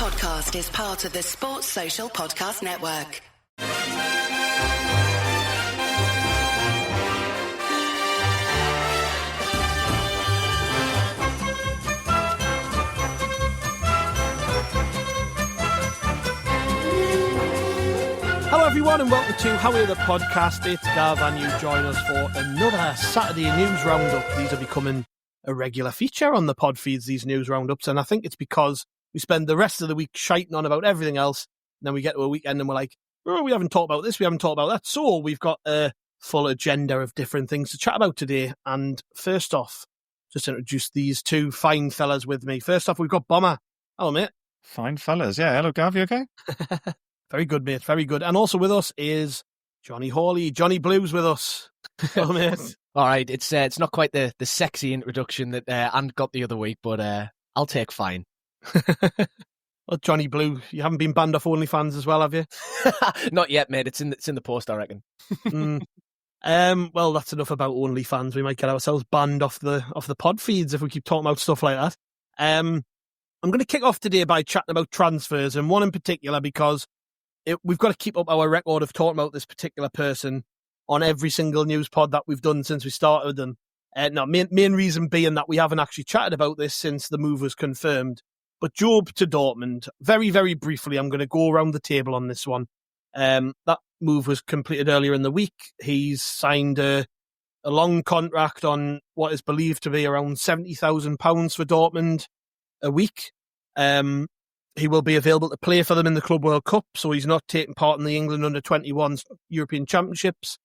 podcast is part of the Sports Social Podcast Network. Hello everyone and welcome to Haway The Podcast. It's Gav and you join us for another Saturday news roundup. These are becoming a regular feature on the pod feeds, these news roundups, and I think it's because we spend the rest of the week shiting on about everything else, and then we get to a weekend and we're like, oh, we haven't talked about this, we haven't talked about that, so we've got a full agenda of different things to chat about today. And first off, just introduce these two fine fellas with me. First off, we've got Bomber. Hello, mate. Fine fellas, yeah. Hello, Gav, you okay? Very good, mate. Very good. And also with us is Johnny Hawley. Johnny Blues with us. Hello, mate. All right. It's not quite the sexy introduction that Ant got the other week, but I'll take fine. Well, Johnny Blue, you haven't been banned off OnlyFans as well, have you? Not yet, mate. It's in the post, I reckon. Well, that's enough about OnlyFans. We might get ourselves banned off the pod feeds if we keep talking about stuff like that. I'm going to kick off today by chatting about transfers, and one in particular because we've got to keep up our record of talking about this particular person on every single news pod that we've done since we started them. Main reason being that we haven't actually chatted about this since the move was confirmed. But Jobe to Dortmund, very, very briefly, I'm going to go around the table on this one. That move was completed earlier in the week. He's signed a long contract on what is believed to be around £70,000 for Dortmund a week. He will be available to play for them in the Club World Cup, so he's not taking part in the England under-21s European Championships,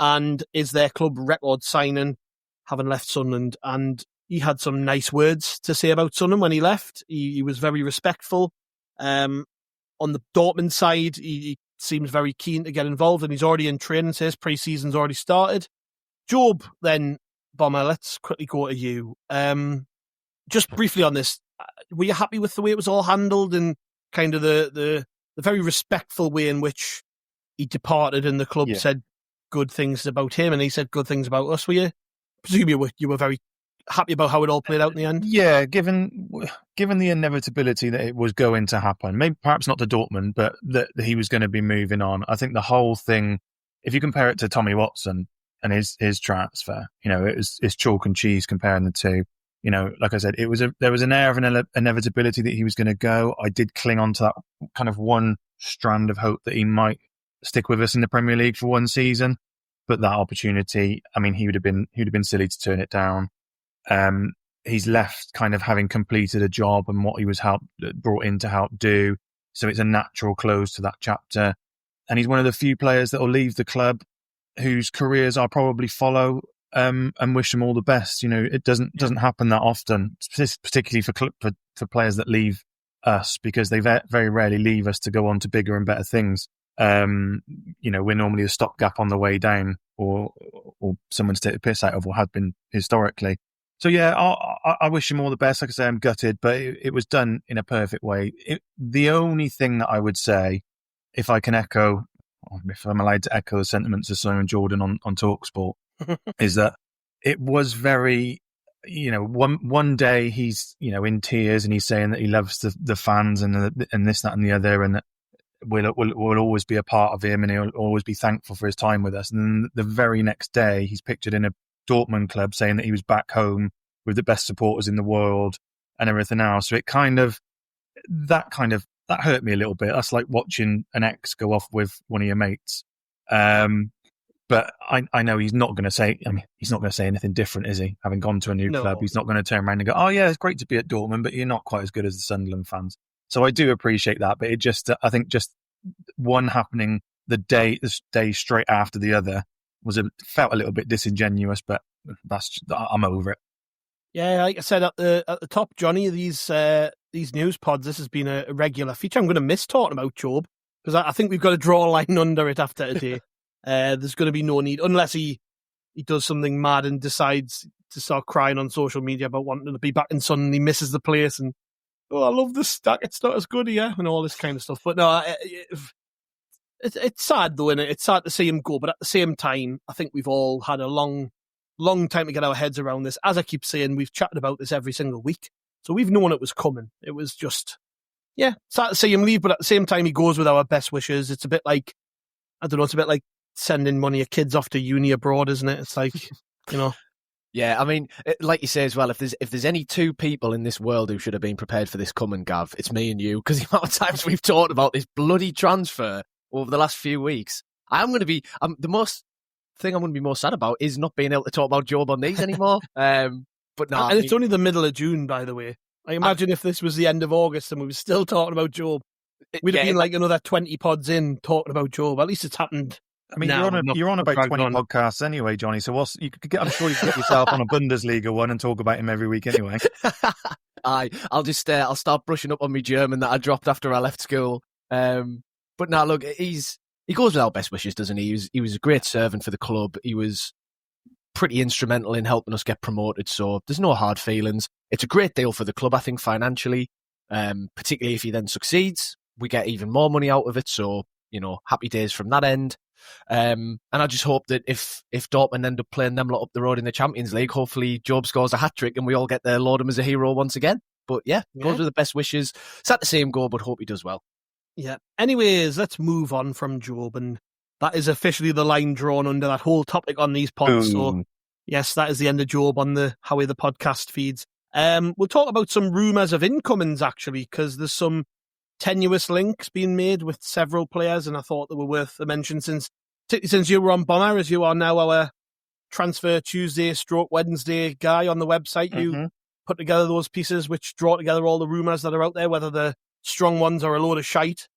and is their club record signing, having left Sunderland. And he had some nice words to say about Sunderland when he left. He was very respectful. On the Dortmund side, he seems very keen to get involved, and he's already in training, so his pre-season's already started. Jobe, then, Bomber, let's quickly go to you. Just briefly on this, were you happy with the way it was all handled and kind of the very respectful way in which he departed and the club said good things about him and he said good things about us? Were you? Presumably you were very happy about how it all played out in the end? Yeah, given the inevitability that it was going to happen, maybe perhaps not to Dortmund, but that he was going to be moving on. I think the whole thing, if you compare it to Tommy Watson and his transfer, it's chalk and cheese comparing the two. Like I said, there was an air of inevitability that he was going to go. I did cling on to that kind of one strand of hope that he might stick with us in the Premier League for one season. But that opportunity, I mean, he would have been silly to turn it down. He's left kind of having completed a job and what he was brought in to help do. So it's a natural close to that chapter. And he's one of the few players that will leave the club whose careers I'll probably follow. And wish them all the best. It doesn't happen that often, particularly for players that leave us, because they very rarely leave us to go on to bigger and better things. We're normally a stopgap on the way down, or someone to take the piss out of, or had been historically. So yeah, I wish him all the best. Like I say, I'm gutted, but it was done in a perfect way. The only thing that I would say, if I can echo, if I'm allowed to echo the sentiments of Simon Jordan on TalkSport, is that it was very, one day he's, in tears and he's saying that he loves the fans and this, that and the other, and that we'll always be a part of him and he'll always be thankful for his time with us. And then the very next day he's pictured in a Dortmund club saying that he was back home with the best supporters in the world and everything else. So that hurt me a little bit. That's like watching an ex go off with one of your mates. But I know he's not going to say anything different, is he? Having gone to a new club, he's not going to turn around and go, oh yeah, it's great to be at Dortmund, but you're not quite as good as the Sunderland fans. So I do appreciate that, but I think just one happening the day straight after the other felt a little bit disingenuous, but I'm over it. Yeah, like I said at the top, Johnny, these news pods, this has been a regular feature. I'm going to miss talking about Jobe because I think we've got to draw a line under it after today. There's going to be no need, unless he does something mad and decides to start crying on social media about wanting to be back in Sun and he misses the place and, I love the stack, it's not as good here, and all this kind of stuff. But no, it's sad though, innit? It's sad to see him go, but at the same time, I think we've all had a long time to get our heads around this. As I keep saying, we've chatted about this every single week, so we've known it was coming. It was just Yeah, sad to see him leave, but at the same time, he goes with our best wishes. It's a bit like, I don't know, it's a bit like sending one of your kids off to uni abroad, isn't it? It's like, you know. Yeah, I mean, like you say as well, if there's any two people in this world who should have been prepared for this coming, Gav, it's me and you, because the amount of times we've talked about this bloody transfer over the last few weeks. The most thing I'm going to be most sad about is not being able to talk about Jobe on these anymore. But no, and it's only the middle of June, by the way. I imagine if this was the end of August and we were still talking about Jobe, we'd have been like another 20 pods in talking about Jobe. At least it's happened. I mean, now, you're on about 20 podcasts anyway, Johnny. So I'm sure you could get yourself on a Bundesliga one and talk about him every week anyway. I'll start brushing up on my German that I dropped after I left school. But now, look, he goes with our best wishes, doesn't he? He was a great servant for the club. He was pretty instrumental in helping us get promoted. So there's no hard feelings. It's a great deal for the club, I think, financially. Particularly if he then succeeds, we get even more money out of it. So, you know, happy days from that end. And I just hope that if Dortmund end up playing them lot up the road in the Champions League, hopefully Jobe scores a hat-trick and we all get to laud him as a hero once again. But yeah, goes with the best wishes. Sad to see him go, but hope he does well. Yeah. Anyways, let's move on from Jobe, and that is officially the line drawn under that whole topic on these pods. So yes, that is the end of Jobe on the Haway The Podcast feeds. We'll talk about some rumours of incomings, actually, because there's some tenuous links being made with several players, and I thought they were worth a mention since you were on Bomber, as you are now our Transfer Tuesday / Wednesday guy on the website. You put together those pieces which draw together all the rumours that are out there, whether the strong ones are a load of shite.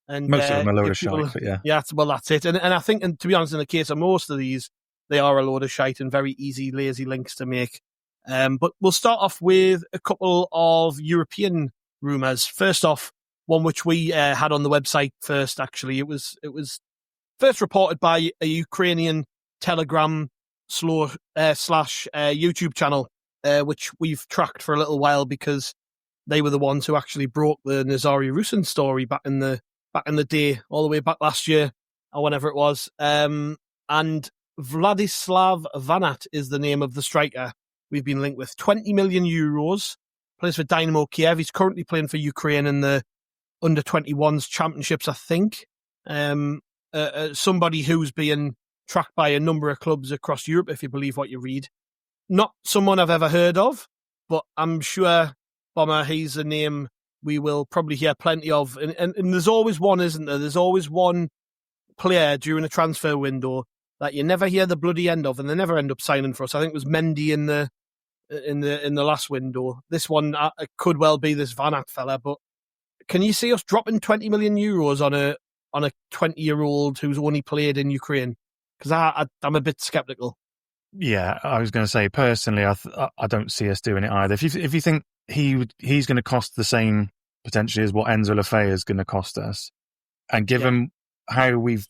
And most of them are a load of shite, but yeah. Yeah, well, that's it. And I think, and to be honest, in the case of most of these, they are a load of shite and very easy, lazy links to make. But we'll start off with a couple of European rumours. First off, one which we had on the website first, actually. It was first reported by a Ukrainian Telegram / YouTube channel, which we've tracked for a little while because they were the ones who actually broke the Nazari Rusin story back in the day, all the way back last year or whenever it was. And Vladislav Vanat is the name of the striker we've been linked with. 20 million euros, plays for Dynamo Kiev. He's currently playing for Ukraine in the under-21s championships, I think. Somebody who's being tracked by a number of clubs across Europe, if you believe what you read. Not someone I've ever heard of, but I'm sure, Bomber, he's a name we will probably hear plenty of. And there's always one, isn't there? There's always one player during a transfer window that you never hear the bloody end of, and they never end up signing for us. I think it was Mendy in the last window. This one could well be this Vanat fella, but can you see us dropping 20 million euros on a 20-year-old who's only played in Ukraine? Because I'm a bit sceptical. Yeah, I was going to say, personally, I don't see us doing it either. If you think he's going to cost the same potentially as what Enzo Lefebvre is going to cost us, and given how we've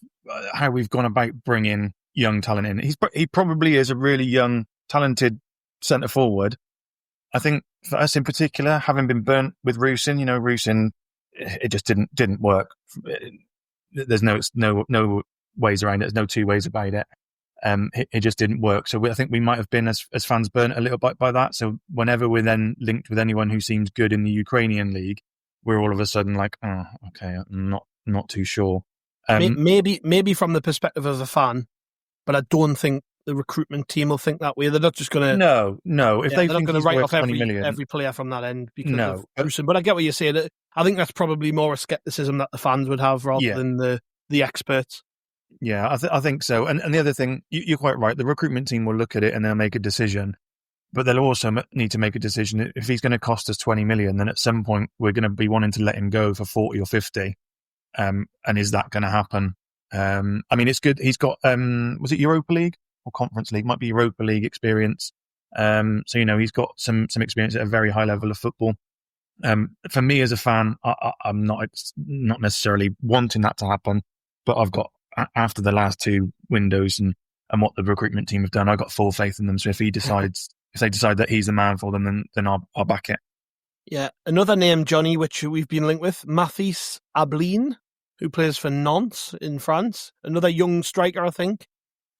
gone about bringing young talent in, he probably is a really young, talented centre forward. I think for us in particular, having been burnt with Rusin, Rusin, it just didn't work. There's no ways around it. There's no two ways about it. It just didn't work. So I think we might have been, as fans, burnt a little bit by that. So whenever we're then linked with anyone who seems good in the Ukrainian league, we're all of a sudden like, oh, okay, I'm not too sure. Maybe from the perspective of a fan, but I don't think the recruitment team will think that way. They're not just going to... No. If they're not going to write off every player from that end because of Rusin. But I get what you're saying. I think that's probably more a scepticism that the fans would have rather than the experts. Yeah, I think so. And the other thing, you're quite right. The recruitment team will look at it and they'll make a decision. But they'll also need to make a decision. If he's going to cost us 20 million, then at some point we're going to be wanting to let him go for 40 or 50. And is that going to happen? I mean, it's good. He's got, was it Europa League or Conference League? Might be Europa League experience. So, he's got some experience at a very high level of football. For me as a fan, I'm not necessarily wanting that to happen, but I've got, after the last two windows and what the recruitment team have done, I've got full faith in them. So if they decide that he's the man for them, then I'll back it. Yeah. Another name, Johnny, which we've been linked with, Mathis Ablin, who plays for Nantes in France. Another young striker, I think.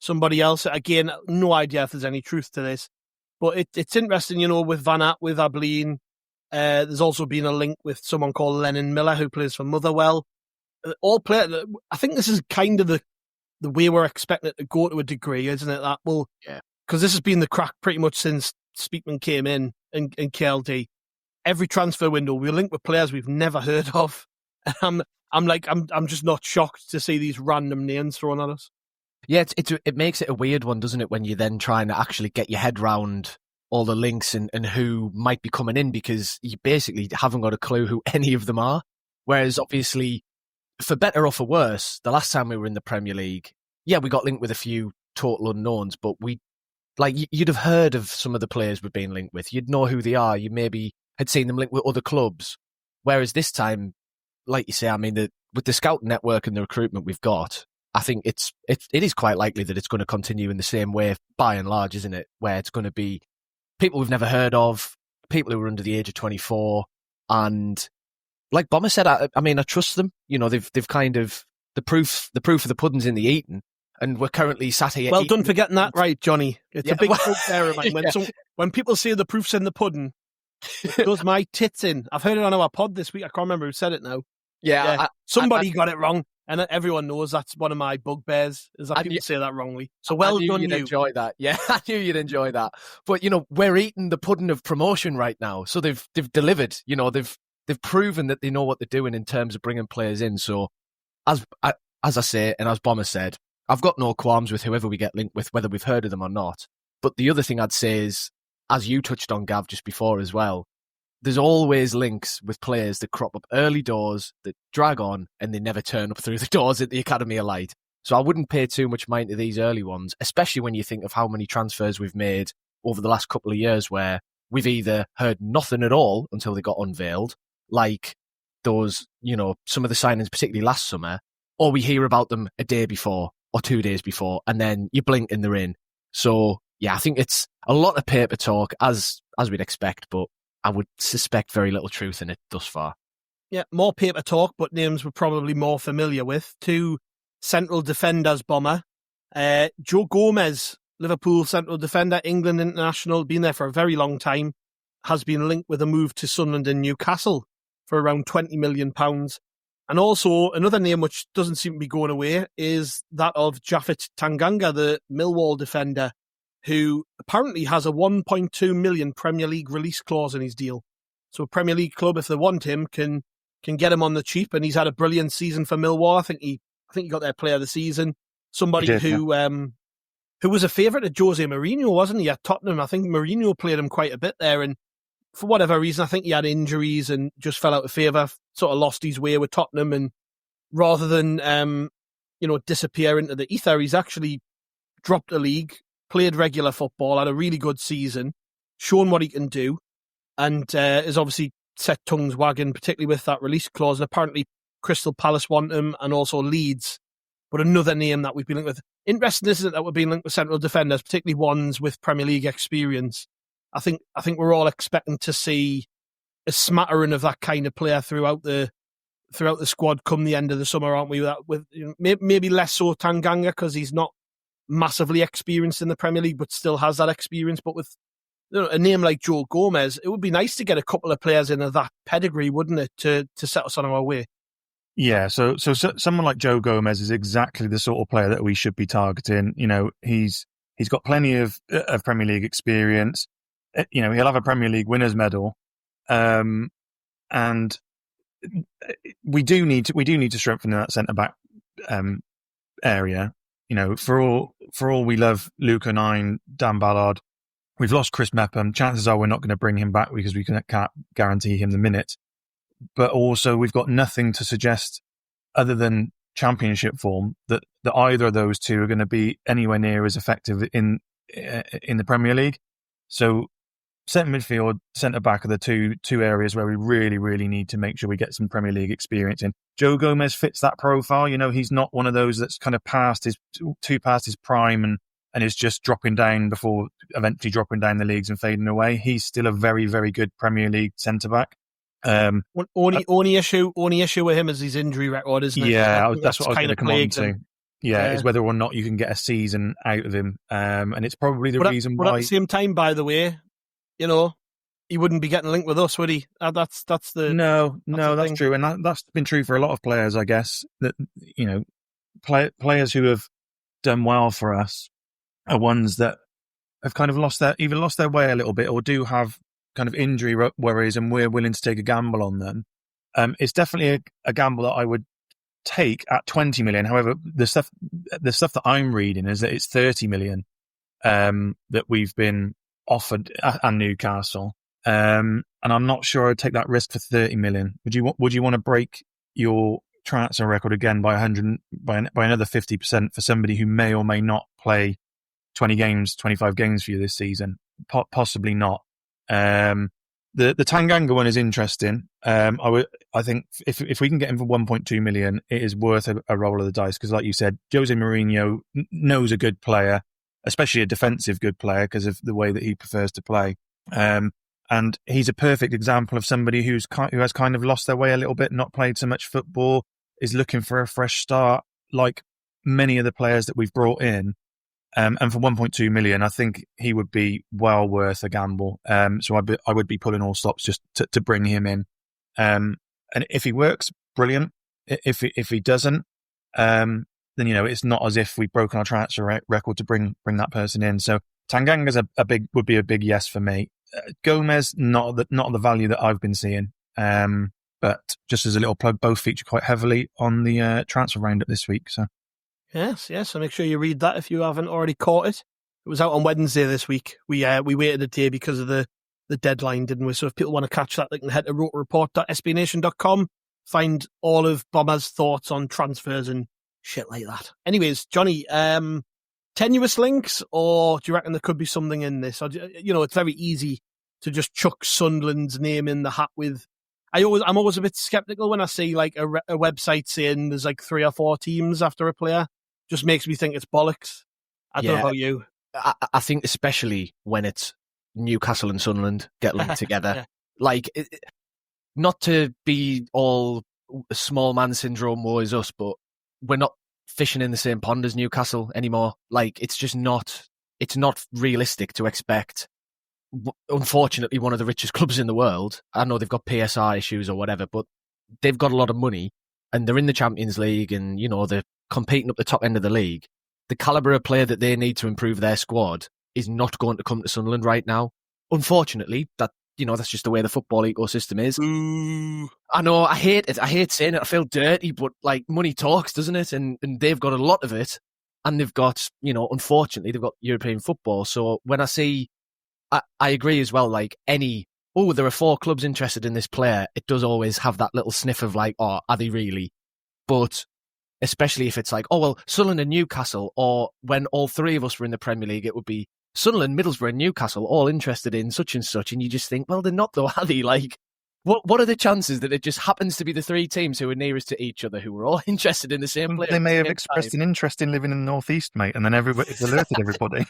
Somebody else. Again, no idea if there's any truth to this. But it's interesting, with Vanat, with Ablin. There's also been a link with someone called Lennon Miller who plays for Motherwell. All play. I think this is kind of the way we're expecting it to go to a degree, isn't it? That will, because this has been the crack pretty much since Speakman came in KLD. Every transfer window, we link with players we've never heard of. I'm just not shocked to see these random names thrown at us. Yeah, it makes it a weird one, doesn't it, when you're then trying to actually get your head round all the links and who might be coming in, because you basically haven't got a clue who any of them are. Whereas obviously, for better or for worse, the last time we were in the Premier League, we got linked with a few total unknowns, but you'd have heard of some of the players we've been linked with. You'd know who they are. You maybe had seen them linked with other clubs. Whereas this time, like you say, I mean, with the scout network and the recruitment we've got, I think it is quite likely that it's going to continue in the same way by and large, isn't it? Where it's going to be people we've never heard of, people who are under the age of 24, and like Bomber said, I mean, I trust them. You know, they've kind of the proof of the pudding's in the eating, and we're currently sat here. Well done for getting that right, Johnny. It's a big joke there of mine. When people say the proof's in the pudding, it does my tits in. I've heard it on our pod this week. I can't remember who said it now. Yeah, somebody got it wrong. And everyone knows that's one of my bugbears, is that people say that wrongly. So well done, you'd enjoy that. Yeah, I knew you'd enjoy that. But, you know, we're eating the pudding of promotion right now. So they've delivered. You know, they've proven that they know what they're doing in terms of bringing players in. So as I say, and as Bomber said, I've got no qualms with whoever we get linked with, whether we've heard of them or not. But the other thing I'd say is, as you touched on, Gav, just before as well, there's always links with players that crop up early doors, that drag on, and they never turn up through the doors at the Academy of Light. So I wouldn't pay too much mind to these early ones, especially when you think of how many transfers we've made over the last couple of years where we've either heard nothing at all until they got unveiled, like those, you know, some of the signings, particularly last summer, or we hear about them a day before or 2 days before, and then you blink and they're in. So, yeah, I think it's a lot of paper talk, as we'd expect, but I would suspect very little truth in it thus far. Yeah, more paper talk, but names we're probably more familiar with. 2 central defenders, Bomber. Joe Gomez, Liverpool central defender, England international, been there for a very long time, has been linked with a move to Sunderland and Newcastle for around £20 million. And also, another name which doesn't seem to be going away is that of Japhet Tanganga, the Millwall defender, who apparently has a 1.2 million Premier League release clause in his deal. So a Premier League club, if they want him, can get him on the cheap, and he's had a brilliant season for Millwall. I think he got their player of the season. Somebody who was a favourite of Jose Mourinho, wasn't he, at Tottenham? I think Mourinho played him quite a bit there, and for whatever reason, I think he had injuries and just fell out of favour, sort of lost his way with Tottenham, and rather than disappear into the ether, he's actually dropped a league, played regular football, had a really good season, shown what he can do, and is obviously set tongues wagging, particularly with that release clause. And apparently Crystal Palace want him, and also Leeds. But another name that we've been linked with. Interesting, isn't it, that we've been linked with central defenders, particularly ones with Premier League experience. I think we're all expecting to see a smattering of that kind of player throughout the squad come the end of the summer, aren't we? With maybe less so Tanganga, because he's not massively experienced in the Premier League, but still has that experience. But with a name like Joe Gomez, it would be nice to get a couple of players in of that pedigree, wouldn't it, to set us on our way? Yeah, so someone like Joe Gomez is exactly the sort of player that we should be targeting. You know, he's got plenty of Premier League experience. You know, he'll have a Premier League winners medal, and we do need to strengthen that centre back area. You know, for all we love Luke O'Nien, Dan Ballard, we've lost Chris Mepham. Chances are we're not going to bring him back because we can't guarantee him the minutes. But also, we've got nothing to suggest other than Championship form that either of those two are going to be anywhere near as effective in the Premier League. So, centre midfield, centre back are the two areas where we really, really need to make sure we get some Premier League experience in. Joe Gomez fits that profile. You know, he's not one of those that's kind of past his prime and is just dropping down before eventually dropping down the leagues and fading away. He's still a very, very good Premier League centre back. Only issue with him is his injury record, isn't it? Yeah, that's what I was going to come on to. Yeah, is whether or not you can get a season out of him, and it's probably the reason why. But at the same time, by the way, you know, he wouldn't be getting linked with us, would he? That's the that's true, and that's been true for a lot of players, I guess. That players who have done well for us are ones that have kind of either lost their way a little bit, or do have kind of injury worries, and we're willing to take a gamble on them. It's definitely a gamble that I would take at 20 million. However, the stuff that I'm reading is that it's 30 million that we've been offered at Newcastle. And I'm not sure I'd take that risk for 30 million. Would you want to break your transfer record again by another 50% for somebody who may or may not play 20 games, 25 games for you this season? Possibly not. The Tanganga one is interesting. I think if we can get him for 1.2 million, it is worth a roll of the dice, because, like you said, Jose Mourinho knows a good player, especially a defensive good player, because of the way that he prefers to play. And he's a perfect example of somebody who has kind of lost their way a little bit, not played so much football, is looking for a fresh start, like many of the players that we've brought in. And for 1.2 million, I think he would be well worth a gamble. So I would be pulling all stops just to bring him in. And if he works, brilliant. If he doesn't, then it's not as if we've broken our transfer record to bring that person in. So Tanganga's would be a big yes for me. Gomez, not the value that I've been seeing. But just as a little plug, both feature quite heavily on the transfer roundup this week. So. Yes. So make sure you read that if you haven't already caught it. It was out on Wednesday this week. We waited a day because of the deadline, didn't we? So if people want to catch that, they can head to rotoreport.sbnation.com, find all of Bomber's thoughts on transfers and shit like that. Anyways, Johnny, tenuous links, or do you reckon there could be something in this? Or, it's very easy to just chuck Sunderland's name in the hat with. I'm always a bit skeptical when I see like a website saying there's like 3 or 4 teams after a player. Just makes me think it's bollocks. I don't know about you. I think especially when it's Newcastle and Sunderland get linked together. Yeah. Like, not to be all small man syndrome, woe is us, but we're not fishing in the same pond as Newcastle anymore. Like, it's not realistic to expect, unfortunately, one of the richest clubs in the world. I know they've got PSR issues or whatever, but they've got a lot of money and they're in the Champions League and, they're competing up the top end of the league. The calibre of player that they need to improve their squad is not going to come to Sunderland right now. Unfortunately, that's just the way the football ecosystem is. I know, I hate it. I hate saying it. I feel dirty, but like, money talks, doesn't it? And they've got a lot of it. And they've got, unfortunately, they've got European football. So when I see, I agree as well, like there are 4 clubs interested in this player, it does always have that little sniff of like, are they really? But especially if it's like, Sunderland and Newcastle, or when all 3 of us were in the Premier League, it would be Sunderland, Middlesbrough and Newcastle all interested in such and such. And you just think, well, they're not though, are they? Like, what are the chances that it just happens to be the 3 teams who are nearest to each other who are all interested in the same player? They may have expressed an interest in living in the Northeast, mate, and then it's alerted everybody.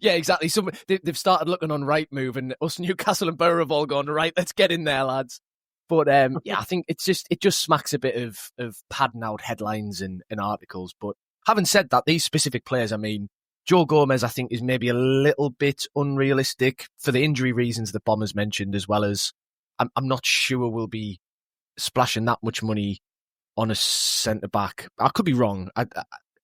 Yeah, exactly. They've started looking on Rightmove, and us Newcastle and Borough have all gone, right, let's get in there, lads. But I think it just smacks a bit of padding out headlines and articles. But having said that, these specific players, I mean, Joe Gomez, I think, is maybe a little bit unrealistic for the injury reasons that Bombers mentioned, as well as I'm not sure we'll be splashing that much money on a centre-back. I could be wrong.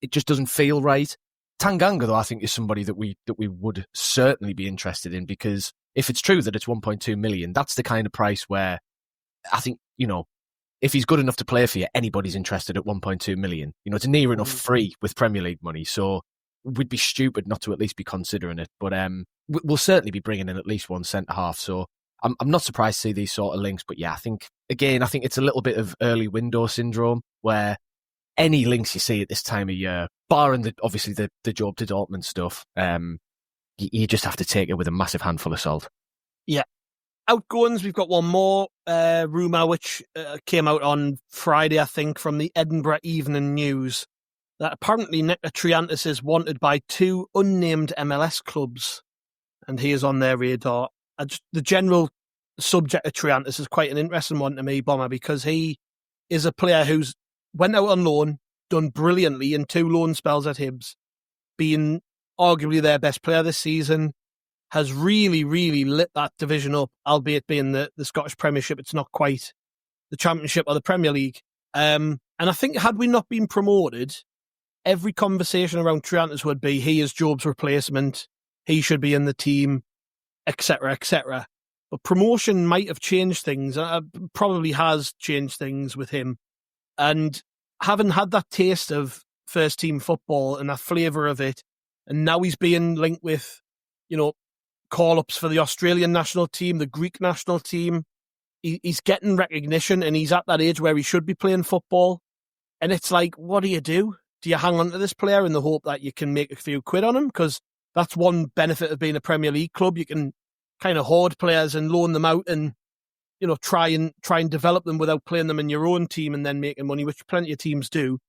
It just doesn't feel right. Tanganga, though, I think is somebody that we would certainly be interested in, because if it's true that it's 1.2 million, that's the kind of price where I think, if he's good enough to play for you, anybody's interested at 1.2 million. It's near enough free with Premier League money. So we'd be stupid not to at least be considering it. But we'll certainly be bringing in at least one centre-half. So I'm not surprised to see these sort of links. But yeah, I think it's a little bit of early window syndrome, where any links you see at this time of year, barring obviously the Jobe to Dortmund stuff, you just have to take it with a massive handful of salt. Yeah. Outgoings, we've got one more rumour which came out on Friday, I think, from the Edinburgh Evening News, that apparently Nectar Triantis is wanted by 2 unnamed MLS clubs, and he is on their radar. The general subject of Triantis is quite an interesting one to me, Bomber, because he is a player who's went out on loan, done brilliantly in 2 loan spells at Hibs, being arguably their best player this season, has really, really lit that division up, albeit being the Scottish Premiership, it's not quite the Championship or the Premier League. And I think had we not been promoted, every conversation around Triantis would be, he is Jobe's replacement, he should be in the team, etc., etc. But promotion might have changed things, probably has changed things with him. And having had that taste of first team football and that flavour of it, and now he's being linked with, call-ups for the Australian national team, the Greek national team. He's getting recognition, and he's at that age where he should be playing football. And it's like, what do? Do you hang on to this player in the hope that you can make a few quid on him? Because that's one benefit of being a Premier League club. You can kind of hoard players and loan them out and, try and develop them without playing them in your own team and then making money, which plenty of teams do.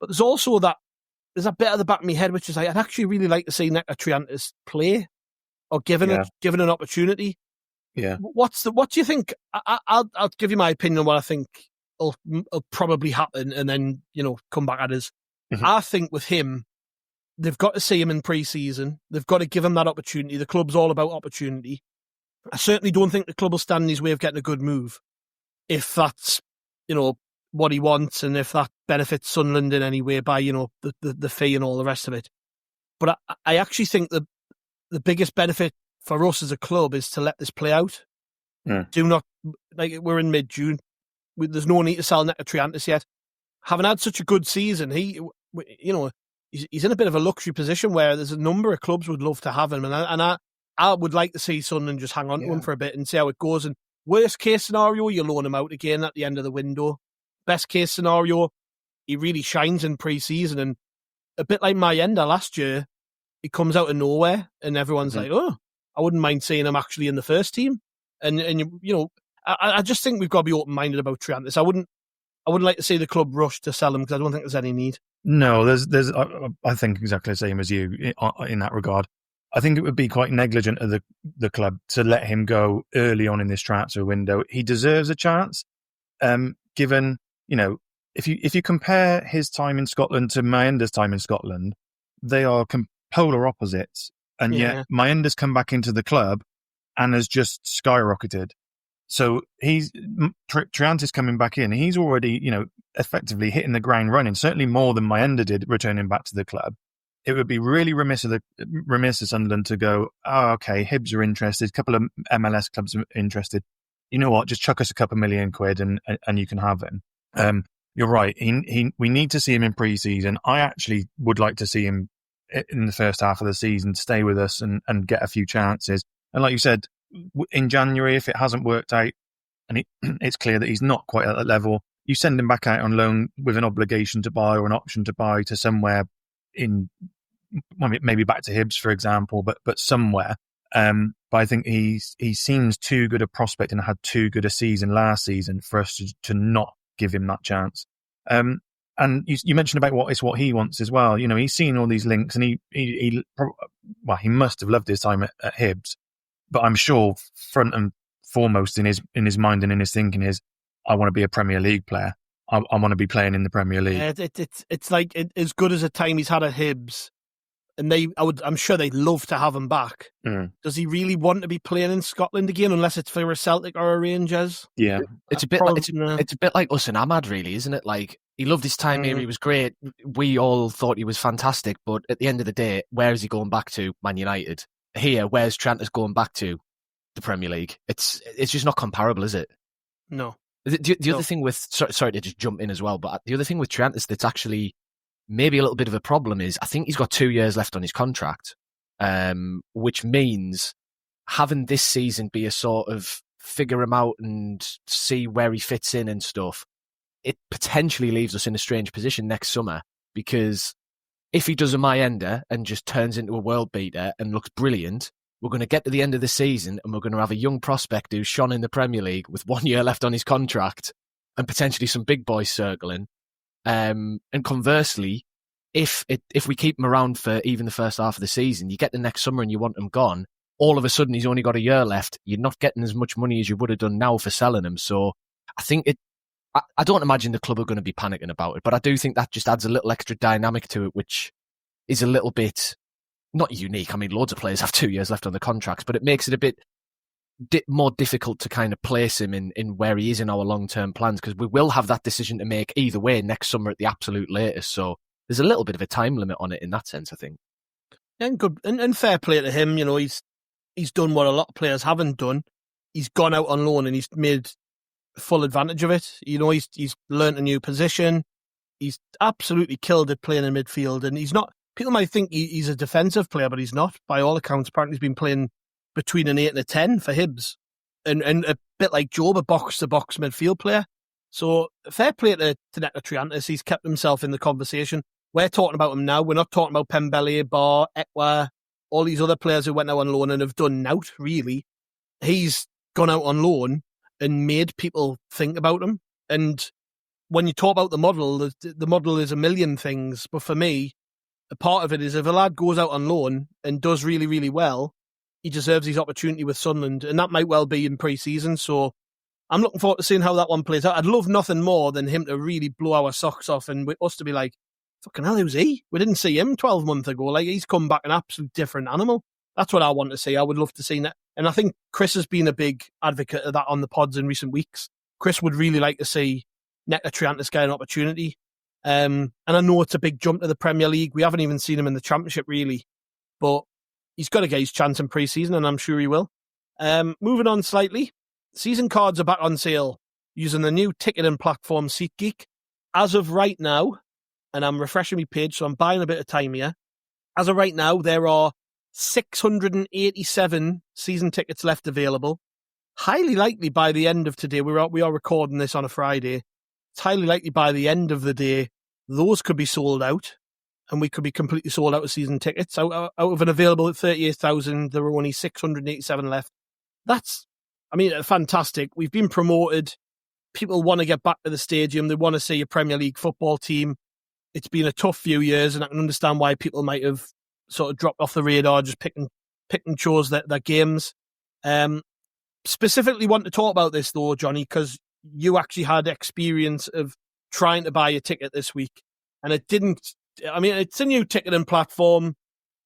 But there's also there's a bit at the back of my head, which is I'd actually really like to see Nectar Triantis play or given an opportunity. Yeah. What do you think? I'll give you my opinion on what I think will probably happen, and then come back at us. Mm-hmm. I think with him, they've got to see him in pre-season. They've got to give him that opportunity. The club's all about opportunity. I certainly don't think the club will stand in his way of getting a good move if that's what he wants, and if that benefits Sunderland in any way by the fee and all the rest of it. But I actually think the biggest benefit for us as a club is to let this play out. Yeah. Do not, we're in mid-June. There's no need to sell Nectar Triantis yet. Having had such a good season, he's in a bit of a luxury position where there's a number of clubs would love to have him. And I would like to see Sunderland just hang on to him for a bit and see how it goes. And worst case scenario, you loan him out again at the end of the window. Best case scenario, he really shines in pre-season. And a bit like Mayenda last year, he comes out of nowhere and everyone's like, oh, I wouldn't mind seeing him actually in the first team. And I just think we've got to be open-minded about Triantis. I wouldn't like to see the club rush to sell him because I don't think there's any need. No, I think exactly the same as you in that regard. I think it would be quite negligent of the club to let him go early on in this transfer window. He deserves a chance, given, if you compare his time in Scotland to Mayenda's time in Scotland, they are polar opposites. And yet Mayenda's come back into the club and has just skyrocketed. So Triantis coming back in, he's already, effectively hitting the ground running, certainly more than Mayenda did returning back to the club. It would be really remiss of Sunderland to go, oh, okay, Hibs are interested, a couple of MLS clubs are interested. You know what, just chuck us a couple million quid and you can have him. You're right, we need to see him in pre-season. I actually would like to see him in the first half of the season, stay with us and get a few chances. And like you said, in January, if it hasn't worked out and it's clear that he's not quite at that level, you send him back out on loan with an obligation to buy or an option to buy to somewhere maybe back to Hibs, for example, but somewhere. But I think he seems too good a prospect and had too good a season last season for us to not give him that chance. And you mentioned about what he wants as well. He's seen all these links, and he must have loved his time at Hibs. But I'm sure front and foremost in his mind and in his thinking is, I want to be a Premier League player. I want to be playing in the Premier League. Yeah, it's like as good as a time he's had at Hibs, and I'm sure they'd love to have him back. Mm. Does he really want to be playing in Scotland again, unless it's for a Celtic or a Rangers? Yeah, it's a bit like us and Ahmad, really, isn't it? Like, he loved his time here. He was great. We all thought he was fantastic, but at the end of the day, where is he going back to? Man United. Here, where's Triantis going back to? The Premier League. It's just not comparable, is it? No. The other thing with sorry to just jump in as well, but the other thing with Triantis that's actually maybe a little bit of a problem is I think he's got 2 years left on his contract, which means having this season be a sort of figure him out and see where he fits in and stuff, it potentially leaves us in a strange position next summer, because if he does a Mayenda and just turns into a world beater and looks brilliant, we're going to get to the end of the season and we're going to have a young prospect who's shone in the Premier League with 1 year left on his contract and potentially some big boys circling. And conversely, if we keep him around for even the first half of the season, you get the next summer and you want him gone, all of a sudden he's only got a year left. You're not getting as much money as you would have done now for selling him. So I think I don't imagine the club are going to be panicking about it, but I do think that just adds a little extra dynamic to it, which is a little bit not unique. I mean, loads of players have 2 years left on the contracts, but it makes it a bit more difficult to kind of place him in where he is in our long-term plans, because we will have that decision to make either way next summer at the absolute latest. So there's a little bit of a time limit on it in that sense, I think. And good and fair play to him. You know, he's done what a lot of players haven't done. He's gone out on loan and he's made full advantage of it. You know, he's learnt a new position. He's absolutely killed at playing in midfield, and he's not. People might think he's a defensive player, but he's not. By all accounts, apparently he's been playing between an 8 and a 10 for Hibs, and a bit like Jobe, a box-to-box midfield player. So fair play to Nectar Triantis. He's kept himself in the conversation. We're talking about him now. We're not talking about Pembele, Bar, Ekwa, all these other players who went out on loan and have done nout, really. He's gone out on loan and made people think about him. And when you talk about the model, the model is a million things. But for me, a part of it is if a lad goes out on loan and does really, really well, he deserves his opportunity with Sunderland. And that might well be in pre-season. So I'm looking forward to seeing how that one plays out. I'd love nothing more than him to really blow our socks off and us to be like, fucking hell, who's he? We didn't see him 12 months ago. Like, he's come back an absolute different animal. That's what I want to see. I would love to see that. And I think Chris has been a big advocate of that on the pods in recent weeks. Chris would really like to see Nectar Triantis get an opportunity. And I know it's a big jump to the Premier League. We haven't even seen him in the Championship, really. But he's got to get his chance in pre-season, and I'm sure he will. Moving on slightly, season cards are back on sale using the new ticketing platform SeatGeek. As of right now, and I'm refreshing my page, so I'm buying a bit of time here. As of right now, there are 687 season tickets left available. Highly likely by the end of today, we are recording this on a Friday. It's highly likely by the end of the day, those could be sold out, and we could be completely sold out of season tickets. Out of an available at 38,000, there were only 687 left. That's, fantastic. We've been promoted. People want to get back to the stadium. They want to see a Premier League football team. It's been a tough few years, and I can understand why people might have sort of dropped off the radar, just pick and chose their games. Specifically want to talk about this, though, Johnny, because you actually had experience of trying to buy a ticket this week, and it didn't. It's a new ticketing platform.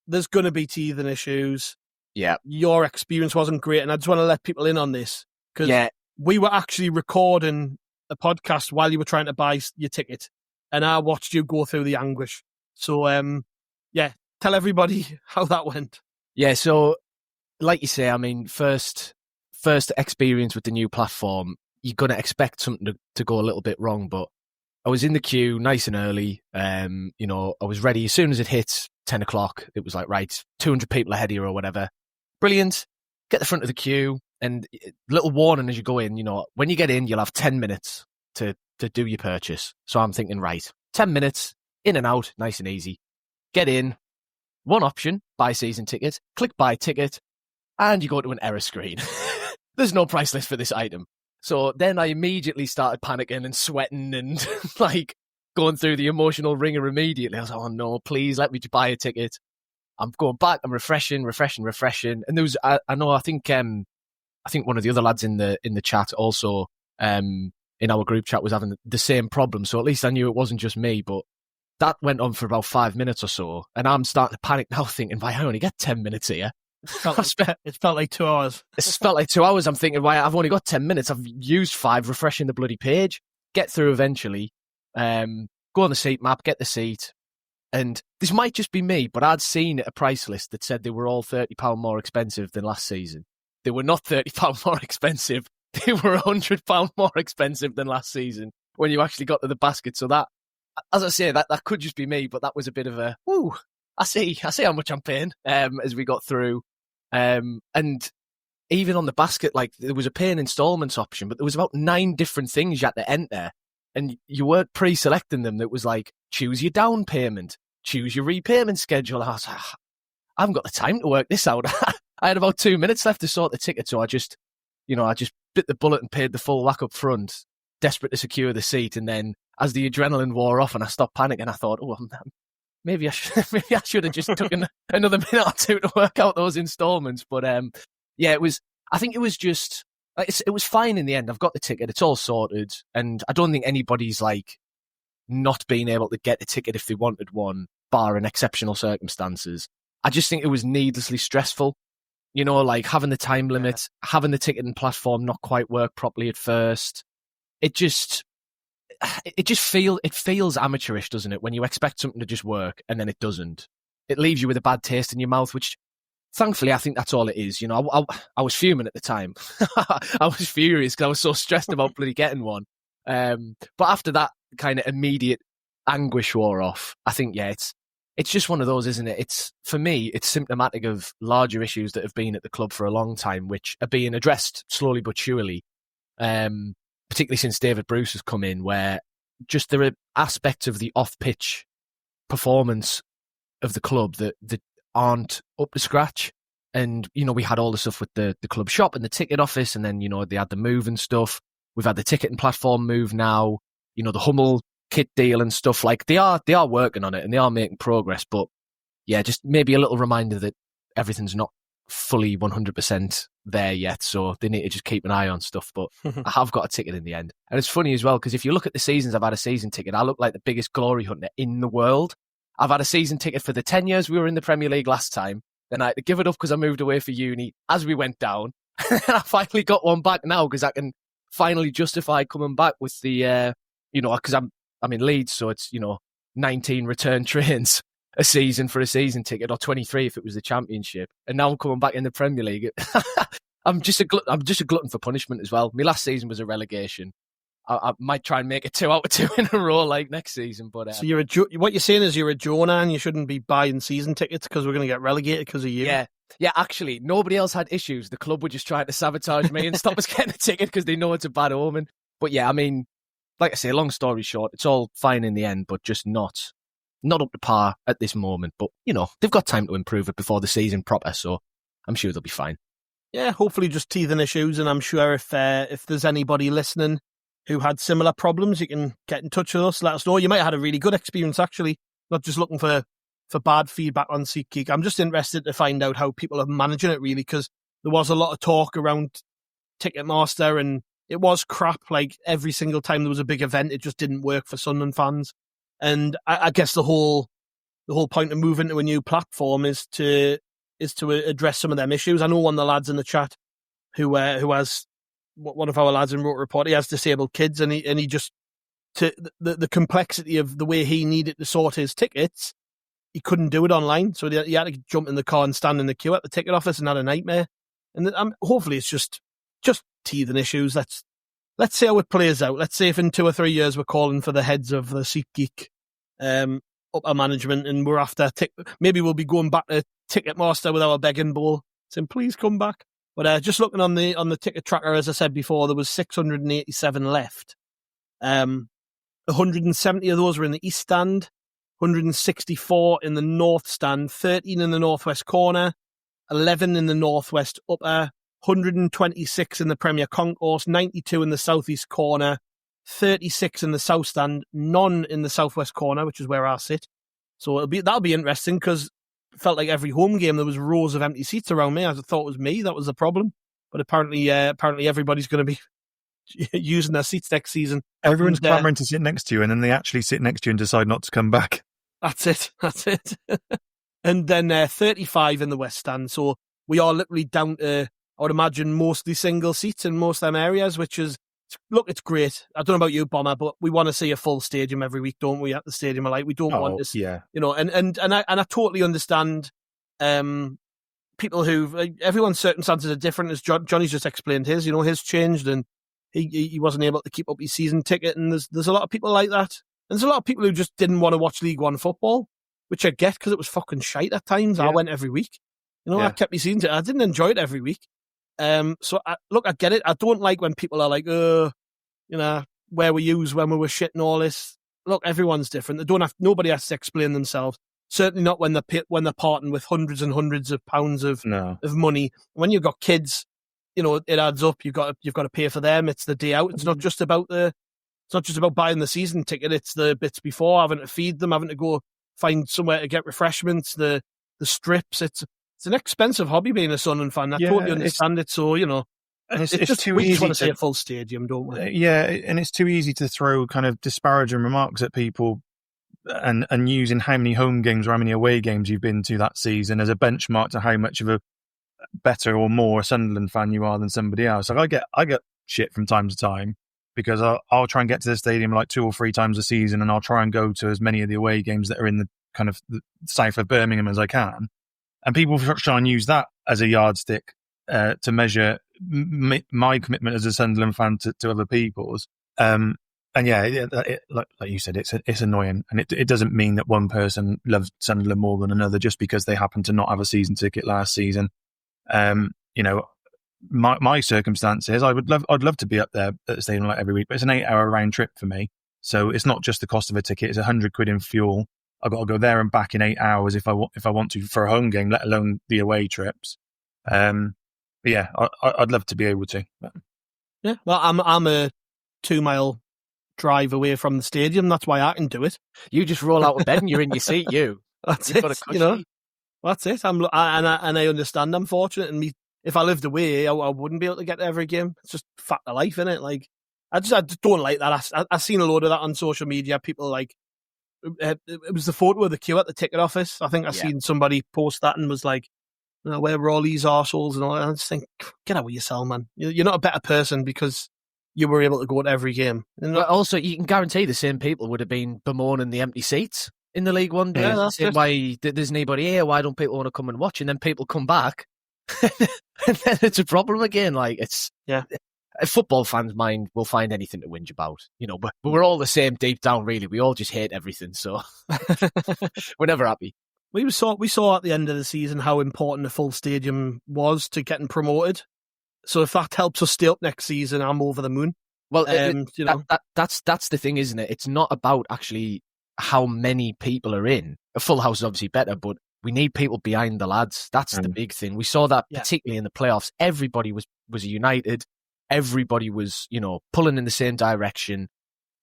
There's going to be teething issues. Yeah. Your experience wasn't great, and I just want to let people in on this, because we were actually recording a podcast while you were trying to buy your ticket, and I watched you go through the anguish. So, tell everybody how that went. Yeah, so, like you say, first experience with the new platform, you're going to expect something to go a little bit wrong, but I was in the queue nice and early. I was ready. As soon as it hit 10 o'clock, it was like, right, 200 people ahead of you or whatever. Brilliant. Get the front of the queue, and little warning as you go in, when you get in, you'll have 10 minutes to do your purchase. So I'm thinking, right, 10 minutes, in and out, nice and easy. Get in, one option, buy season ticket, click buy ticket, and you go to an error screen. There's no price list for this item. So then I immediately started panicking and sweating and going through the emotional ringer immediately. I was like, oh no, please let me buy a ticket. I'm going back, I'm refreshing. And there was, I think one of the other lads in the chat also, in our group chat was having the same problem. So at least I knew it wasn't just me, but that went on for about 5 minutes or so. And I'm starting to panic now thinking, why, I only get 10 minutes here. It felt like 2 hours. It felt like 2 hours. I'm thinking, why, I've only got 10 minutes. I've used 5 refreshing the bloody page. Get through eventually. Go on the seat map, get the seat. And this might just be me, but I'd seen a price list that said they were all £30 more expensive than last season. They were not £30 more expensive. They were £100 more expensive than last season when you actually got to the basket. So that, as I say, that could just be me, but that was a bit of a, I see how much I'm paying as we got through. And even on the basket, there was a pay in installments option, but there was about 9 different things you had to enter. And you weren't pre-selecting them. That was like, choose your down payment, choose your repayment schedule. And I was like, I haven't got the time to work this out. I had about 2 minutes left to sort the ticket. So I just bit the bullet and paid the full whack up front, desperate to secure the seat. And then as the adrenaline wore off and I stopped panicking, I thought, maybe I should have just took another minute or two to work out those installments. But it was fine in the end. I've got the ticket. It's all sorted. And I don't think anybody's not being able to get a ticket if they wanted one, bar in exceptional circumstances. I just think it was needlessly stressful. You know, like having the time limit, having the ticketing platform not quite work properly at first. It feels amateurish, doesn't it? When you expect something to just work and then it doesn't. It leaves you with a bad taste in your mouth, which thankfully I think that's all it is. You know, I was fuming at the time. I was furious because I was so stressed about bloody getting one. But after that kind of immediate anguish wore off, I think, it's just one of those, isn't it? For me, it's symptomatic of larger issues that have been at the club for a long time, which are being addressed slowly but surely. Particularly since David Bruce has come in, where just there are aspects of the off-pitch performance of the club that aren't up to scratch. And, you know, we had all the stuff with the club shop and the ticket office, and then, you know, they had the move and stuff. We've had the ticketing platform move now, you know, the Hummel kit deal and stuff. Like, they are working on it and they are making progress. But, yeah, just maybe a little reminder that everything's not fully 100% there yet, so they need to just keep an eye on stuff. But I have got a ticket in the end. And it's funny as well, because if you look at the seasons I've had a season ticket, I look like the biggest glory hunter in the world. I've had a season ticket for the 10 years we were in the Premier League last time, then I had to give it up because I moved away for uni as we went down, and I finally got one back now because I can finally justify coming back with the you know, because I'm in Leeds, so it's, you know, 19 return trains a season for a season ticket, or 23 if it was the Championship. And now I'm coming back in the Premier League. I'm just a glutton for punishment as well. My last season was a relegation. I might try and make it 2 out of 2 in a row like next season. But so what you're saying is you're a Jonah and you shouldn't be buying season tickets because we're going to get relegated because of you. Yeah. Actually, nobody else had issues. The club were just trying to sabotage me and stop us getting a ticket because they know it's a bad omen. But yeah, I mean, like I say, long story short, it's all fine in the end, but just not up to par at this moment. But, you know, they've got time to improve it before the season proper, so I'm sure they'll be fine. Yeah, hopefully just teething issues, and I'm sure if there's anybody listening who had similar problems, you can get in touch with us, let us know. You might have had a really good experience, actually, not just looking for bad feedback on SeatGeek. I'm just interested to find out how people are managing it, really, because there was a lot of talk around Ticketmaster, and it was crap. Like, every single time there was a big event, it just didn't work for Sunderland fans. And I guess the whole point of moving to a new platform is to address some of them issues. I know one of the lads in the chat who has, one of our lads in Wrote a Report, he has disabled kids, and he just, to the complexity of the way he needed to sort his tickets, he couldn't do it online. So he had to jump in the car and stand in the queue at the ticket office, and had a nightmare. And hopefully it's just teething issues. Let's see how it plays out. Let's see if in 2 or 3 years we're calling for the heads of the SeatGeek upper management, and we're after maybe we'll be going back to Ticketmaster with our begging bowl, saying please come back. But just looking on the ticket tracker, as I said before, there was 687 left. 170 of those were in the east stand, 164 in the north stand, 13 in the northwest corner, 11 in the northwest upper, 126 in the Premier Concourse, 92 in the southeast corner, 36 in the south stand, none in the southwest corner, which is where I sit. So that'll be interesting, because it felt like every home game there was rows of empty seats around me. I thought it was me that was the problem, but apparently everybody's going to be using their seats next season. Everyone's clamouring to sit next to you, and then they actually sit next to you and decide not to come back. That's it. And then 35 in the west stand. So we are literally down to, I would imagine, mostly single seats in most of them areas, which is, look, it's great. I don't know about you, Bomber, but we want to see a full stadium every week, don't we, at the Stadium of Light? We don't want this, you know, and I totally understand people everyone's circumstances are different, as Johnny's just explained his, you know, his changed, and he wasn't able to keep up his season ticket, and there's a lot of people like that. And there's a lot of people who just didn't want to watch League One football, which I get, because it was fucking shite at times. I went every week. You know, I kept my season ticket. I didn't enjoy it every week. So I get it. I don't like when people are like, you know, where we use when we were shit and all this. Look, everyone's different. Nobody has to explain themselves. Certainly not when they're parting with hundreds and hundreds of pounds of money. When you've got kids, you know, it adds up. You've got to pay for them. It's the day out. It's not just about buying the season ticket. It's the bits before, having to feed them, having to go find somewhere to get refreshments, the strips. It's an expensive hobby being a Sunderland fan. I totally understand it. So, you know, and it's just too we easy just want to see a full stadium, don't we? Yeah, and it's too easy to throw kind of disparaging remarks at people and using how many home games or how many away games you've been to that season as a benchmark to how much of a better or more a Sunderland fan you are than somebody else. Like I get shit from time to time because I'll try and get to the stadium like 2 or 3 times a season, and I'll try and go to as many of the away games that are in the kind of the south of Birmingham as I can. And people try and use that as a yardstick to measure my commitment as a Sunderland fan to other people's. And yeah, like you said, it's annoying, and it doesn't mean that one person loves Sunderland more than another just because they happen to not have a season ticket last season. You know, my circumstances, I'd love to be up there at the stadium like every week, but it's an 8-hour round trip for me, so it's not just the cost of a ticket; it's £100 in fuel. I've got to go there and back in 8 hours if I want to for a home game, let alone the away trips. But yeah, I'd love to be able to. But. Yeah, well, I'm a 2-mile drive away from the stadium. That's why I can do it. You just roll out of bed and you're in your seat. That's it. You know, that's it. And I understand. I'm fortunate, and if I lived away, I wouldn't be able to get to every game. It's just fact of life, isn't it? Like I just don't like that. I've seen a load of that on social media. People like it was the photo of the queue at the ticket office. I think I seen somebody post that and was like, you know, where were all these arseholes and all that? I just think, get out with yourself, man. You're not a better person because you were able to go to every game. But also, you can guarantee the same people would have been bemoaning the empty seats in the League One days. Yeah, saying, why there's nobody here? Why don't people want to come and watch? And then people come back, and then it's a problem again. Like a football fan's mind will find anything to whinge about, you know. But we're all the same deep down, really. We all just hate everything, so we're never happy. We saw at the end of the season how important a full stadium was to getting promoted. So if that helps us stay up next season, I'm over the moon. Well, you know, that's the thing, isn't it? It's not about actually how many people are in. A full house is obviously better, but we need people behind the lads. That's the big thing. We saw that particularly in the playoffs. Everybody was united. Everybody was, you know, pulling in the same direction.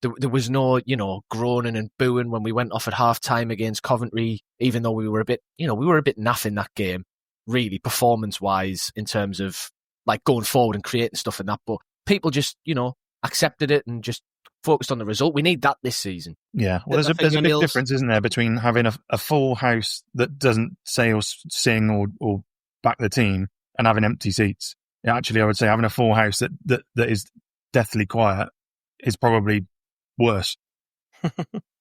There was no, you know, groaning and booing when we went off at half time against Coventry, even though we were a bit naff in that game, really, performance wise, in terms of like going forward and creating stuff and that. But people just, you know, accepted it and just focused on the result. We need that this season. Yeah. Well, there's a big difference, isn't there, between having a full house that doesn't say or sing or back the team and having empty seats. Yeah, actually, I would say having a full house that is deathly quiet is probably worse.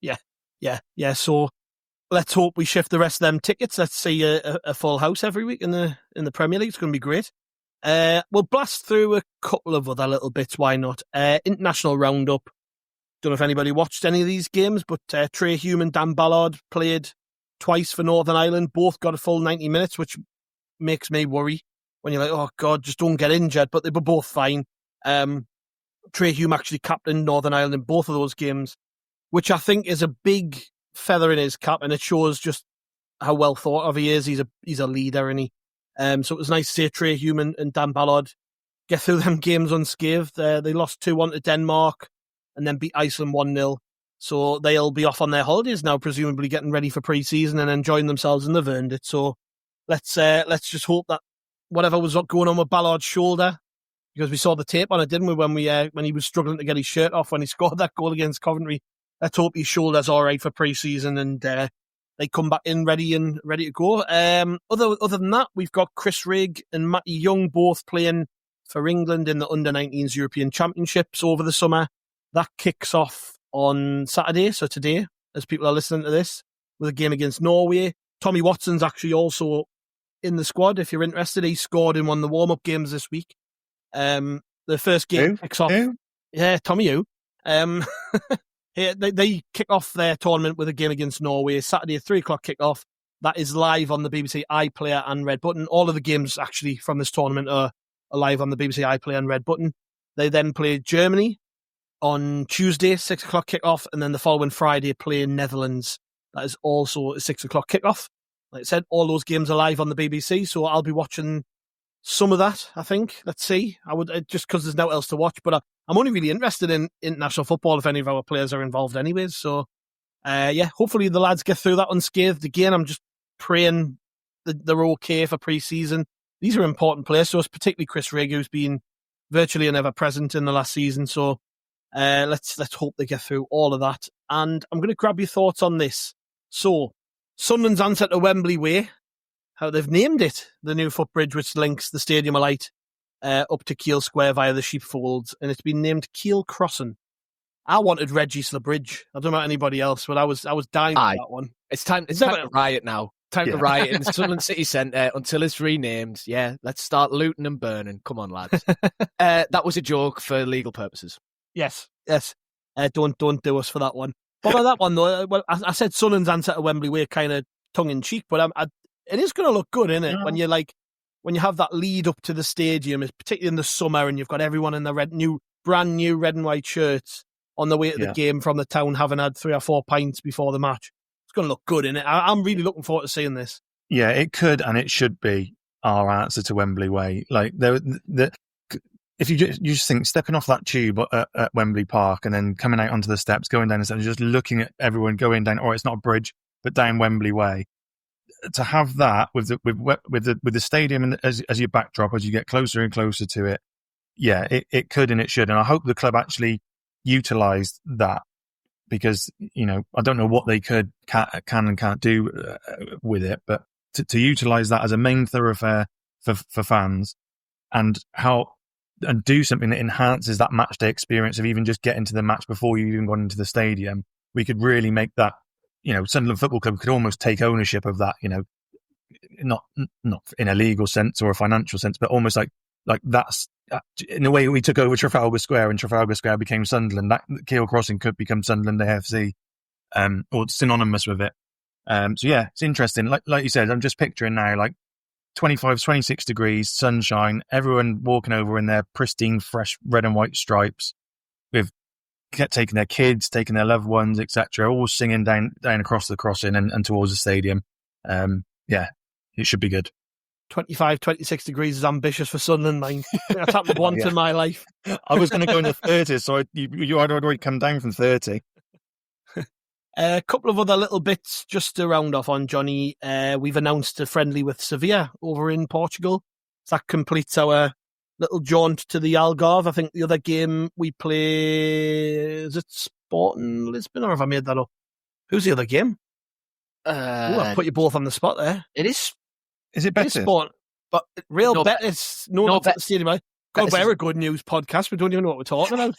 Yeah. So let's hope we shift the rest of them tickets. Let's see a full house every week in the Premier League. It's going to be great. We'll blast through a couple of other little bits. Why not? International roundup. Don't know if anybody watched any of these games, but Trey Hume and Dan Ballard played twice for Northern Ireland. Both got a full 90 minutes, which makes me worry when you're like, oh God, just don't get injured. But they were both fine. Trey Hume actually captained Northern Ireland in both of those games, which I think is a big feather in his cap, and it shows just how well thought of he is. He's a leader, and he. So it was nice to see Trey Hume and Dan Ballard get through them games unscathed. They lost 2-1 to Denmark and then beat Iceland 1-0. So they'll be off on their holidays now, presumably getting ready for pre-season and enjoying themselves, and they've earned it. So let's just hope that whatever was going on with Ballard's shoulder, because we saw the tape on it, didn't we, when he was struggling to get his shirt off when he scored that goal against Coventry. Let's hope his shoulder's all right for pre-season and they come back in ready to go. Other than that, we've got Chris Rigg and Matty Young both playing for England in the Under-19s European Championships over the summer. That kicks off on Saturday, so today, as people are listening to this, with a game against Norway. Tommy Watson's actually also in the squad, if you're interested. He scored in one of the warm-up games this week. The first game kicks off... Yeah, Tommy Yu. They kick off their tournament with a game against Norway. Saturday, 3:00 kick-off. That is live on the BBC iPlayer and Red Button. All of the games, actually, from this tournament are live on the BBC iPlayer and Red Button. They then play Germany on Tuesday, 6:00 kick-off, and then the following Friday play Netherlands. That is also a 6:00 kick-off. Like I said, all those games are live on the BBC, so I'll be watching some of that, I think. Let's see. I would, just because there's no else to watch, but I'm only really interested in international football if any of our players are involved anyways. So, hopefully the lads get through that unscathed. Again, I'm just praying that they're okay for pre-season. These are important players, so it's particularly Chris Rigg, who's been virtually an ever-present in the last season. So, Let's hope they get through all of that. And I'm going to grab your thoughts on this. So, Sunderland's answer to Wembley Way, how they've named it, the new footbridge which links the Stadium of Light up to Keele Square via the Sheepfolds, and it's been named Keele Crossing. I wanted Regis Bridge. I don't know about anybody else, but I was dying for that one. It's time to riot now. Time to riot in the Sunderland City Centre until it's renamed. Yeah, let's start looting and burning. Come on, lads. That was a joke for legal purposes. Yes. Don't do us for that one. But by that one, though, well, I said Sunderland's answer to Wembley Way kind of tongue-in-cheek, but it is going to look good, isn't it? Yeah. When you have that lead up to the stadium, particularly in the summer, and you've got everyone in the brand new red and white shirts on the way to the game from the town, having had 3 or 4 pints before the match. It's going to look good, innit? I'm really looking forward to seeing this. Yeah, it could and it should be our answer to Wembley Way. Like, if you just think stepping off that tube at Wembley Park and then coming out onto the steps, going down the steps, just looking at everyone going down, or it's not a bridge, but down Wembley Way. To have that with the stadium as your backdrop, as you get closer and closer to it, yeah, it could and it should, and I hope the club actually utilised that, because I don't know what they can and can't do with it, but to utilise that as a main thoroughfare for fans and do something that enhances that match day experience of even just getting to the match before you even got into the stadium, we could really make that. Sunderland Football Club could almost take ownership of that, not in a legal sense or a financial sense, but almost like that's in the way we took over Trafalgar Square and Trafalgar Square became Sunderland. That Keele Crossing could become Sunderland AFC, or synonymous with it. So yeah, it's interesting. Like you said, I'm just picturing now, like 25, 26 degrees, sunshine, everyone walking over in their pristine, fresh red and white stripes, with taking their kids, taking their loved ones, etc., all singing down across the crossing and towards the stadium. Yeah, it should be good. 25, 26 degrees is ambitious for Sunderland, mate. That's happened once in my life. I was going to go into 30, so you had already come down from 30. A couple of other little bits just to round off on, Johnny. We've announced a friendly with Sevilla over in Portugal. So that completes our little jaunt to the Algarve. I think the other game we play, is it Sporting Lisbon, or have I made that up? Who's the other game? I put you both on the spot there. It is. Is it Betis? But Real Betis. No, not at the stadium. God, we're a good news podcast. We don't even know what we're talking about.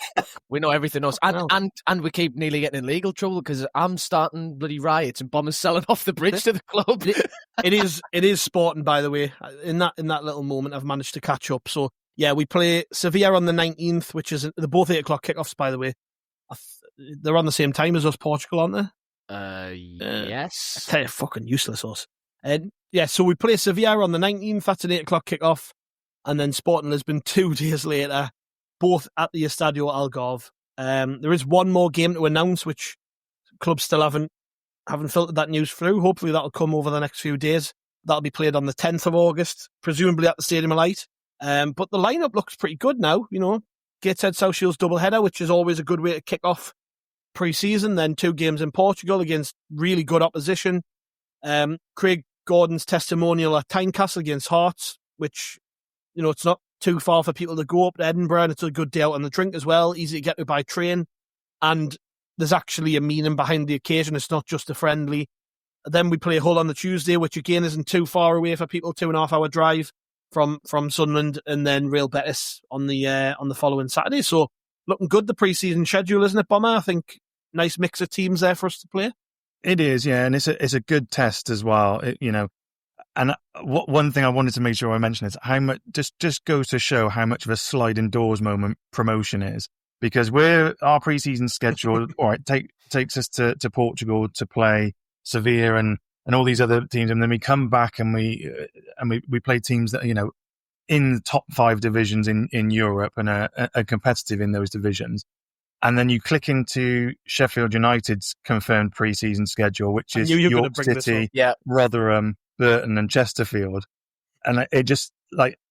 We know everything else. And we keep nearly getting in legal trouble because I'm starting bloody riots and Bombers selling off the bridge to the club. It is Sporting, by the way. In that little moment, I've managed to catch up. So, yeah, we play Sevilla on the 19th, which is they're both 8 o'clock kickoffs, by the way. They're on the same time as us, Portugal, aren't they? Yes. I tell you, fucking useless, us. Yeah, so we play Sevilla on the 19th. That's an 8 o'clock kickoff. And then Sporting Lisbon 2 days later, both at the Estadio Algarve. There is one more game to announce, which clubs still haven't filtered that news through. Hopefully that'll come over the next few days. That'll be played on the 10th of August, presumably at the Stadium of Light. But the lineup looks pretty good now. Gateshead South Shields doubleheader, which is always a good way to kick off pre-season. Then 2 games in Portugal against really good opposition. Craig Gordon's testimonial at Tynecastle against Hearts, which, it's not too far for people to go up to Edinburgh, and it's a good day out on the drink as well, easy to get to by train. And there's actually a meaning behind the occasion. It's not just a friendly. Then we play Hull on the Tuesday, which again isn't too far away for people, 2.5 hour drive from Sunderland, and then Real Betis on the following Saturday. So looking good, the pre-season schedule, isn't it, Bomber? I think nice mix of teams there for us to play. It is, yeah, and it's a good test as well. And one thing I wanted to make sure I mention is how much just goes to show how much of a sliding doors moment promotion is, because our pre-season schedule, all right, takes us to Portugal to play Sevilla and all these other teams, and then we come back and we play teams that in the top 5 divisions in Europe and are competitive in those divisions. And then you click into Sheffield United's confirmed pre-season schedule, which is York City, Rotherham, Burton and Chesterfield. And it just,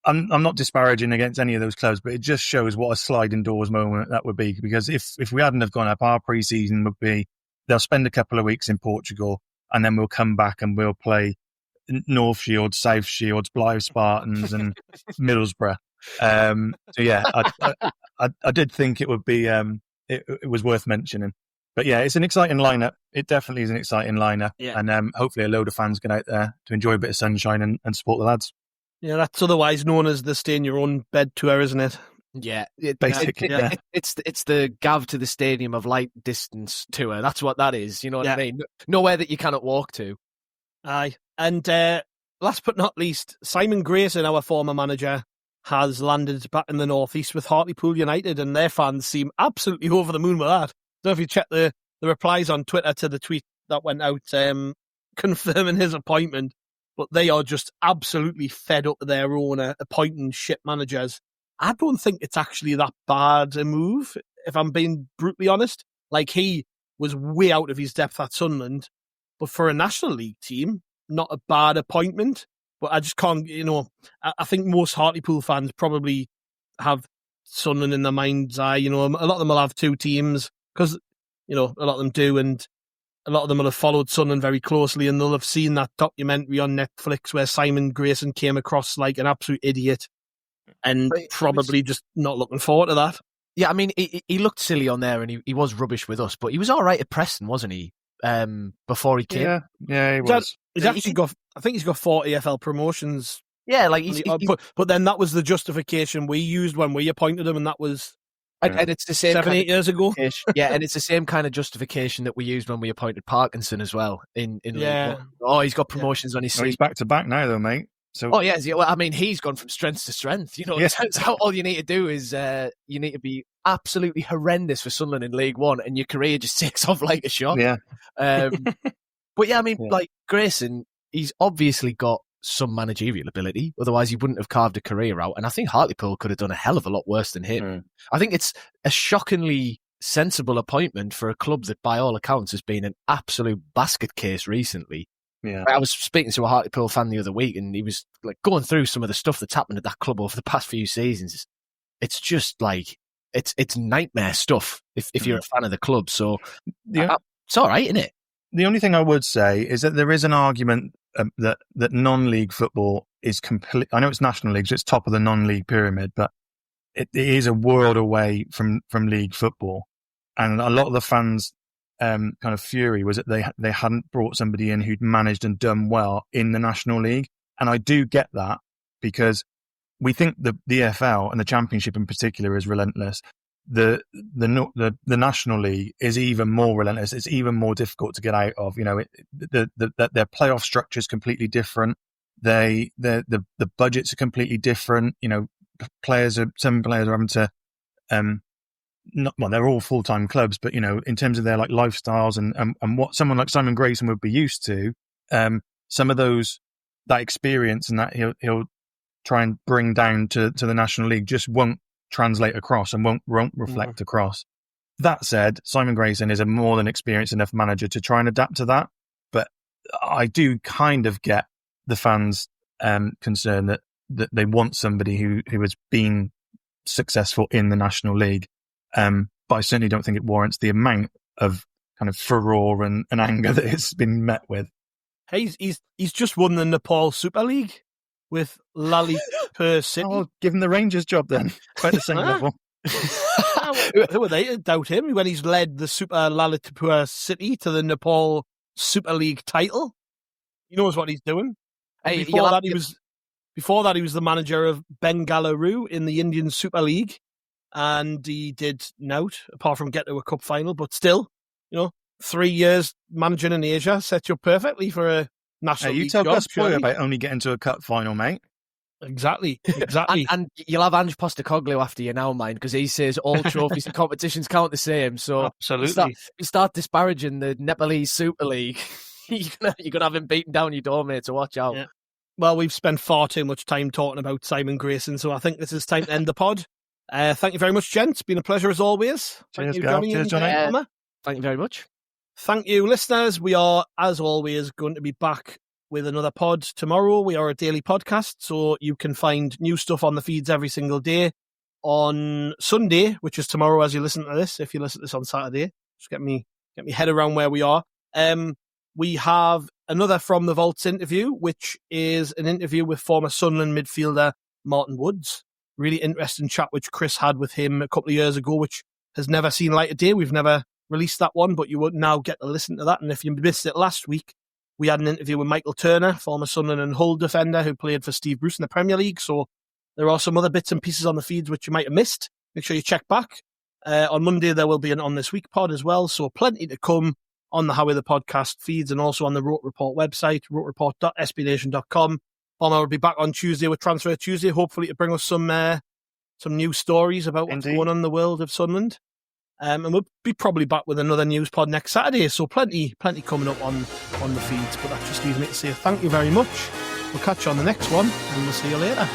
I'm not disparaging against any of those clubs, but it just shows what a sliding doors moment that would be. Because if we hadn't have gone up, our pre-season would be, they'll spend a couple of weeks in Portugal and then we'll come back and we'll play North Shields, South Shields, Blythe Spartans and Middlesbrough. So yeah, I did think it would be it was worth mentioning. But yeah, it's an exciting lineup. It definitely is an exciting lineup. Yeah. And hopefully a load of fans get out there to enjoy a bit of sunshine and support the lads. Yeah, that's otherwise known as the stay in your own bed tour, isn't it? Yeah, Basically, yeah. It's the Gav to the stadium of light distance tour. That's what that is. You know what I mean? Nowhere that you cannot walk to. Aye. And last but not least, Simon Grayson, our former manager, has landed back in the northeast with Hartlepool United, and their fans seem absolutely over the moon with that. I don't know if you checked the replies on Twitter to the tweet that went out confirming his appointment, but they are just absolutely fed up with their own appointing shit managers. I don't think it's actually that bad a move, if I'm being brutally honest. Like, he was way out of his depth at Sunderland, but for a National League team, not a bad appointment. But I just can't, I think most Hartlepool fans probably have Sunderland in their mind's eye. A lot of them will have two teams because, a lot of them do, and a lot of them will have followed Sunderland very closely, and they'll have seen that documentary on Netflix where Simon Grayson came across like an absolute idiot and probably just not looking forward to that. Yeah, I mean, he looked silly on there, and he was rubbish with us, but he was all right at Preston, wasn't he? Before he came. Yeah, he was. He's actually got, I think he's got 4 AFL promotions. Yeah, like but then that was the justification we used when we appointed him, and that was and it's the same 7-8 years ago. Yeah, and it's the same kind of justification that we used when we appointed Parkinson as well. In yeah. He's got promotions on his seat. He's back to back now, though, mate. So well, I mean, he's gone from strength to strength. It turns out all you need to do is you need to be absolutely horrendous for Sunderland in League One, and your career just takes off like a shot. Yeah. But yeah, I mean, like Grayson, he's obviously got some managerial ability. Otherwise, he wouldn't have carved a career out. And I think Hartlepool could have done a hell of a lot worse than him. I think it's a shockingly sensible appointment for a club that, by all accounts, has been an absolute basket case recently. Yeah. I was speaking to a Hartlepool fan the other week, and he was like going through some of the stuff that's happened at that club over the past few seasons. It's just like it's nightmare stuff if you're a fan of the club. So it's all right, isn't it? The only thing I would say is that there is an argument that non-league football is complete. I know it's National League, so it's top of the non-league pyramid, but it is a world away from league football. And a lot of the fans' kind of fury was that they hadn't brought somebody in who'd managed and done well in the National League. And I do get that, because we think the EFL and the Championship in particular is relentless. The National League is even more relentless. It's even more difficult to get out of. Their playoff structure is completely different. The budgets are completely different. Some players are having to they're all full-time clubs, but in terms of their like lifestyles and what someone like Simon Grayson would be used to, some of that experience and that he'll try and bring down to the National League just won't translate across and won't reflect across. That said, Simon Grayson is a more than experienced enough manager to try and adapt to that. But I do kind of get the fans' concern that they want somebody who has been successful in the National League. But I certainly don't think it warrants the amount of kind of furore and anger that it's been met with. Hey, he's just won the Nepal Super League with Lalitpur City. Oh, give him the Rangers job then. Quite the same level. Who are they to doubt him when he's led the Super Lalitpur City to the Nepal Super League title? He knows what he's doing. Hey, before that, he was the manager of Bengaluru in the Indian Super League, and he did nout apart from get to a cup final. But still, 3 years managing in Asia sets you up perfectly for a national league job. You tell Gus Poyet about only getting to a cup final, mate. Exactly. and you'll have Ange Postecoglou after you now, mind, because he says all trophies and competitions count the same. So absolutely, you start disparaging the Nepalese Super League, you're gonna have him beating down your door, mate. So watch out. Yeah. Well, we've spent far too much time talking about Simon Grayson, so I think this is time to end the pod. Thank you very much, gents. It's been a pleasure as always. Cheers, Thank you, Jonny. Cheers, Jonny. Thank you very much. Thank you, listeners. We are, as always, going to be back with another pod tomorrow. We are a daily podcast, so you can find new stuff on the feeds every single day. On Sunday, which is tomorrow as you listen to this, if you listen to this on Saturday, just get me head around where we are. We have another From the Vaults interview, which is an interview with former Sunderland midfielder Martin Woods. Really interesting chat which Chris had with him a couple of years ago, which has never seen light of day. We've never released that one, but you would now get to listen to that. And if you missed it last week, we had an interview with Michael Turner, former Sunderland and Hull defender who played for Steve Bruce in the Premier League. So there are some other bits and pieces on the feeds which you might have missed. Make sure you check back. On Monday, there will be an On This Week pod as well. So plenty to come on the Haway The Podcast feeds and also on the Rote Report website, rotereport.sbnation.com. Bomber will be back on Tuesday with Transfer Tuesday, hopefully to bring us some new stories about what's going on in the world of Sunderland. And we'll be probably back with another news pod next Saturday. So plenty coming up on the feeds. But that just leaves me to say thank you very much. We'll catch you on the next one and we'll see you later.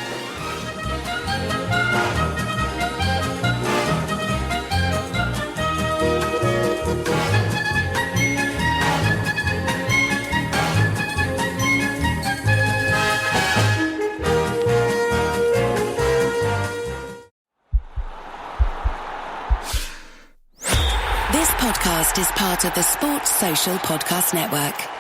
This podcast is part of the Sports Social Podcast Network.